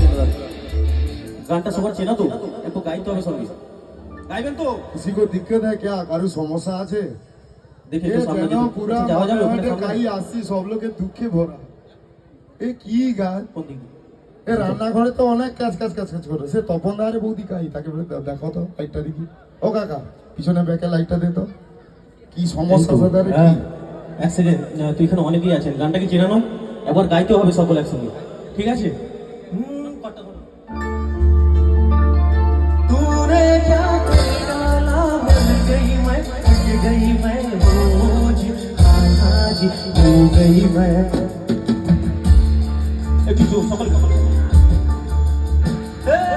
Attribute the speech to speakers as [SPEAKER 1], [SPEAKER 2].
[SPEAKER 1] চেনা যাচ্ছে। গানটা সবার চেনা তো, একটু গাইতে হবে সঙ্গে। গাইবেন তো?
[SPEAKER 2] किसी को दिक्कत है क्या? কারো সমস্যা আছে?
[SPEAKER 1] দেখে
[SPEAKER 2] এ
[SPEAKER 1] তো সামনে
[SPEAKER 2] যেন পুরা
[SPEAKER 1] যাওয়া যাবে ওখানে
[SPEAKER 2] মাঠে
[SPEAKER 1] সামনে?
[SPEAKER 2] গাই আসছি, সব লোকের দুঃখে ভরা। এ কি গান?
[SPEAKER 1] কোন দিক?
[SPEAKER 2] এ রান্নাঘরে তো অনেক কাজ কাজ কাজ কাজ করে। সে তপন দারে বৌদি গাই, তাকে বলে দেখো তো লাইটটা দেখি। ও কাকা, পিছনে ব্যাকে লাইটটা দে তো। কি সমস্যা তাদের?
[SPEAKER 1] হ্যাঁ, এক সেকেন্ড, তুই এখানে অনেকেই আছেন, গানটা কি চেনা নয়? একবার গাইতে হবে সকল একসঙ্গে, ঠিক আছে?
[SPEAKER 3] तूने क्या कर डाला, बन गई मैं, थक गई मैं, हो जी, हाँ जी, हो गई मैं।